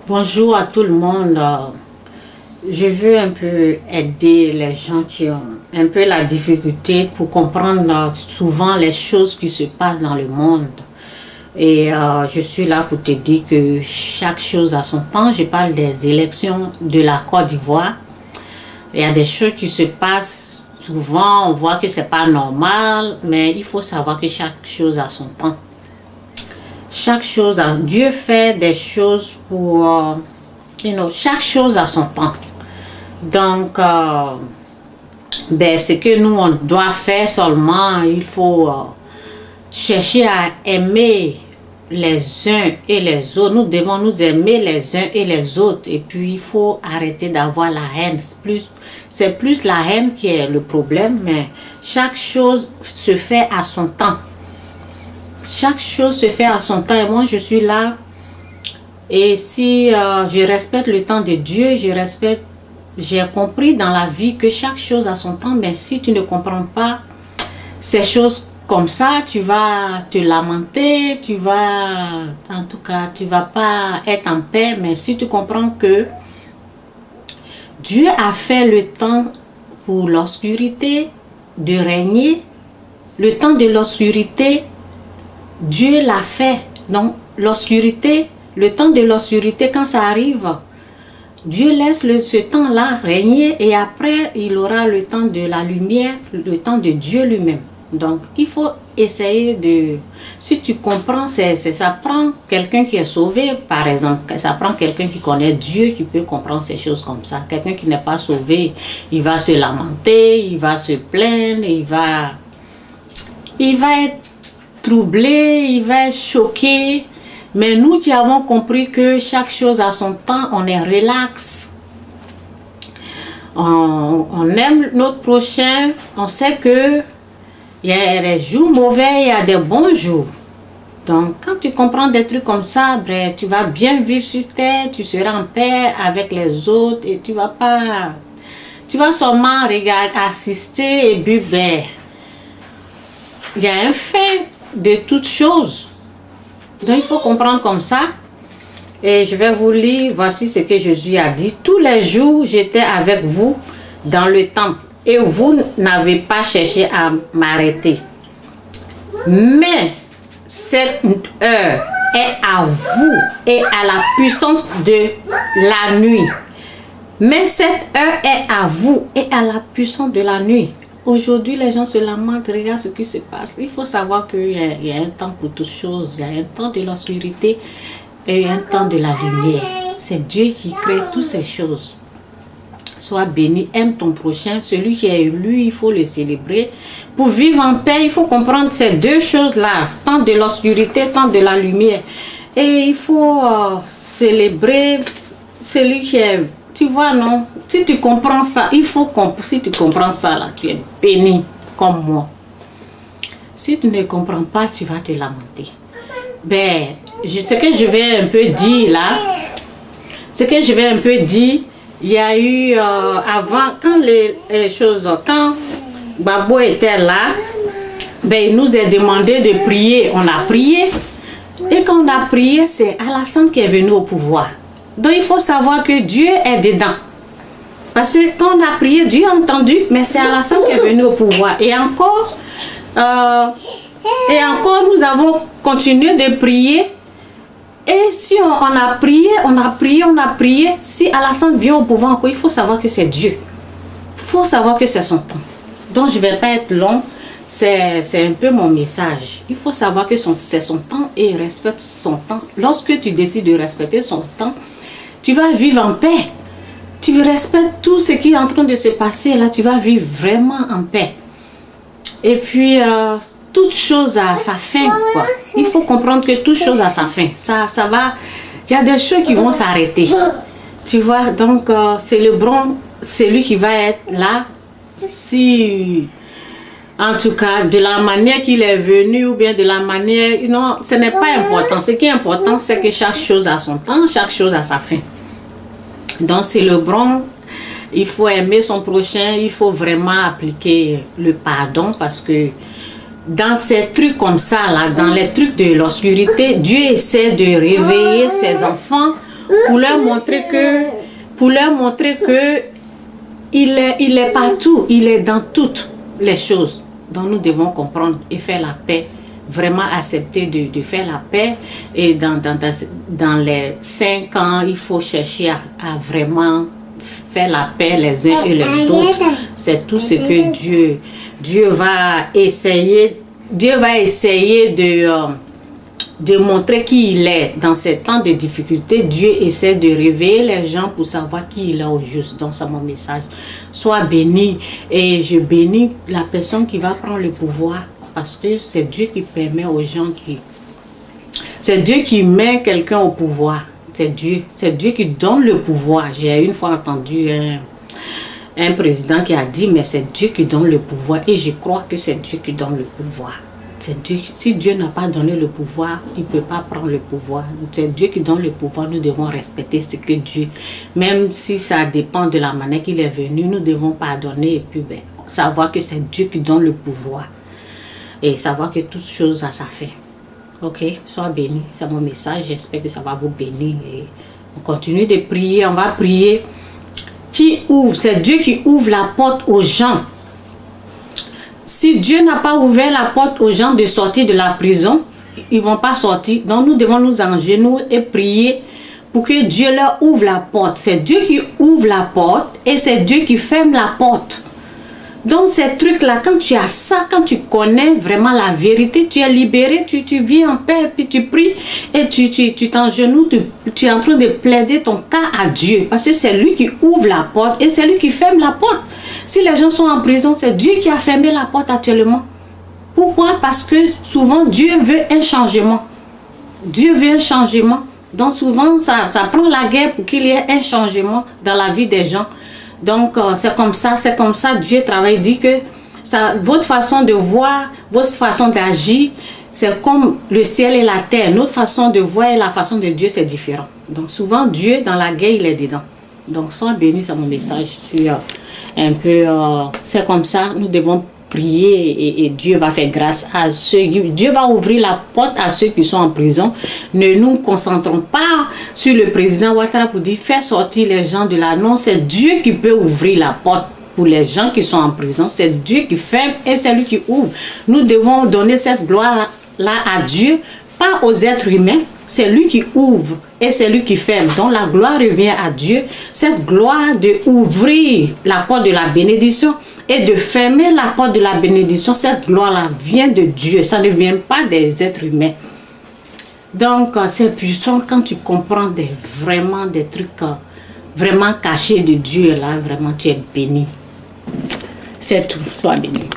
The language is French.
Bonjour à tout le monde. Je veux un peu aider les gens qui ont un peu la difficulté pour comprendre souvent les choses qui se passent dans le monde. Et je suis là pour te dire que chaque chose a son temps. Je parle des élections de la Côte d'Ivoire. Il y a des choses qui se passent souvent, on voit que c'est pas normal, mais il faut savoir que chaque chose a son temps. Chaque chose, Dieu fait des choses pour, chaque chose a son temps. Donc, ce que nous, on doit faire seulement, il faut chercher à aimer les uns et les autres. Nous devons nous aimer les uns et les autres. Et puis, il faut arrêter d'avoir la haine. C'est plus la haine qui est le problème, mais chaque chose se fait à son temps. Chaque chose se fait à son temps et moi je suis là. Et si je respecte le temps de Dieu, j'ai compris dans la vie que chaque chose a son temps, mais si tu ne comprends pas ces choses comme ça, tu vas te lamenter, tu vas pas être en paix. Mais si tu comprends que Dieu a fait le temps pour l'obscurité de régner, le temps de l'obscurité, Dieu l'a fait. Donc, l'obscurité, le temps de l'obscurité, quand ça arrive, Dieu laisse ce temps-là régner et après, il aura le temps de la lumière, le temps de Dieu lui-même. Donc, il faut essayer de... Si tu comprends, ça prend quelqu'un qui est sauvé, par exemple. Ça prend quelqu'un qui connaît Dieu, qui peut comprendre ces choses comme ça. Quelqu'un qui n'est pas sauvé, il va se lamenter, il va se plaindre, il va être troublé, il va être choqué. Mais nous qui avons compris que chaque chose a son temps, on est relax. On aime notre prochain. On sait que il y a des jours mauvais, il y a des bons jours. Donc, quand tu comprends des trucs comme ça, tu vas bien vivre sur terre, tu seras en paix avec les autres et tu vas seulement regarder, assister et puis il y a un fait de toutes choses. Donc il faut comprendre comme ça. Et je vais vous lire, voici ce que Jésus a dit. Tous les jours, j'étais avec vous dans le temple et vous n'avez pas cherché à m'arrêter. Mais cette heure est à vous et à la puissance de la nuit. Mais cette heure est à vous et à la puissance de la nuit. Aujourd'hui, les gens se lamentent, regarde ce qui se passe. Il faut savoir qu'il y a un temps pour toutes choses. Il y a un temps de l'obscurité et un temps de la lumière. C'est Dieu qui crée toutes ces choses. Sois béni, aime ton prochain. Celui qui est élu, il faut le célébrer. Pour vivre en paix, il faut comprendre ces deux choses-là. Temps de l'obscurité, temps de la lumière. Et il faut célébrer celui qui est... Tu vois, non? Si tu comprends ça, si tu comprends ça, là, tu es béni comme moi. Si tu ne comprends pas, tu vas te lamenter. Ce que je vais un peu dire là, il y a eu avant, quand Babo était là, il nous a demandé de prier. On a prié. Et quand on a prié, c'est Alassane qui est venu au pouvoir. Donc il faut savoir que Dieu est dedans. Parce que quand on a prié, Dieu a entendu, mais c'est Alassane qui est venu au pouvoir. Et encore, nous avons continué de prier. Et si on a prié, si Alassane vient au pouvoir encore, il faut savoir que c'est Dieu. Il faut savoir que c'est son temps. Donc je ne vais pas être long. C'est un peu mon message. Il faut savoir que c'est son temps et il respecte son temps. Lorsque tu décides de respecter son temps, tu vas vivre en paix. Tu respectes tout ce qui est en train de se passer. Là, tu vas vivre vraiment en paix. Et puis, toute chose a sa fin, quoi. Il faut comprendre que toute chose a sa fin. Ça va... Il y a des choses qui vont s'arrêter. Tu vois, donc, célébrons celui qui va être là. Si... En tout cas, de la manière qu'il est venu ou bien de la manière... Non, ce n'est pas important. Ce qui est important, c'est que chaque chose a son temps, chaque chose a sa fin. Donc, célébrons. Il faut aimer son prochain. Il faut vraiment appliquer le pardon parce que dans ces trucs comme ça, là, dans les trucs de l'obscurité, Dieu essaie de réveiller ses enfants pour leur montrer que il est partout, il est dans toutes les choses. Donc nous devons comprendre et faire la paix, vraiment accepter de faire la paix. Et dans les 5 ans, il faut chercher à vraiment faire la paix les uns et les autres. C'est tout ce que Dieu va essayer. Dieu va essayer de montrer qui il est. Dans ces temps de difficulté, Dieu essaie de réveiller les gens pour savoir qui il est au juste. Donc, c'est mon message. Sois béni. Et je bénis la personne qui va prendre le pouvoir. Parce que c'est Dieu qui permet aux gens qui... C'est Dieu qui met quelqu'un au pouvoir. C'est Dieu. C'est Dieu qui donne le pouvoir. J'ai une fois entendu un président qui a dit, mais c'est Dieu qui donne le pouvoir. Et je crois que c'est Dieu qui donne le pouvoir. Dieu. Si Dieu n'a pas donné le pouvoir, il ne peut pas prendre le pouvoir. C'est Dieu qui donne le pouvoir. Nous devons respecter ce que Dieu, même si ça dépend de la manière qu'il est venu, nous devons pardonner et puis savoir que c'est Dieu qui donne le pouvoir. Et savoir que toutes choses à sa fin. Ok, sois béni. C'est mon message. J'espère que ça va vous bénir. Et on continue de prier. On va prier. Qui ouvre? C'est Dieu qui ouvre la porte aux gens. Si Dieu n'a pas ouvert la porte aux gens de sortir de la prison, ils ne vont pas sortir. Donc nous devons nous agenouiller et prier pour que Dieu leur ouvre la porte. C'est Dieu qui ouvre la porte et c'est Dieu qui ferme la porte. Donc ces trucs-là, quand tu as ça, quand tu connais vraiment la vérité, tu es libéré, tu vis en paix, puis tu pries et tu t'agenouilles, tu es en train de plaider ton cas à Dieu. Parce que c'est lui qui ouvre la porte et c'est lui qui ferme la porte. Si les gens sont en prison, c'est Dieu qui a fermé la porte actuellement. Pourquoi? Parce que souvent Dieu veut un changement. Dieu veut un changement. Donc souvent ça prend la guerre pour qu'il y ait un changement dans la vie des gens. Donc c'est comme ça Dieu travaille. Il dit que votre façon de voir, votre façon d'agir, c'est comme le ciel et la terre. Notre façon de voir et la façon de Dieu, c'est différent. Donc souvent Dieu dans la guerre, il est dedans. Donc sois béni, c'est mon message. Un peu, c'est comme ça, nous devons prier et Dieu va faire grâce à ceux. Dieu va ouvrir la porte à ceux qui sont en prison. Ne nous concentrons pas sur le président Ouattara pour dire fais sortir les gens de là. Non, c'est Dieu qui peut ouvrir la porte pour les gens qui sont en prison. C'est Dieu qui ferme et c'est lui qui ouvre. Nous devons donner cette gloire-là à Dieu, pas aux êtres humains. C'est lui qui ouvre et c'est lui qui ferme. Donc la gloire revient à Dieu. Cette gloire de ouvrir la porte de la bénédiction et de fermer la porte de la bénédiction, cette gloire-là vient de Dieu. Ça ne vient pas des êtres humains. Donc c'est puissant quand tu comprends vraiment des trucs vraiment cachés de Dieu. Là, vraiment tu es béni. C'est tout. Sois béni.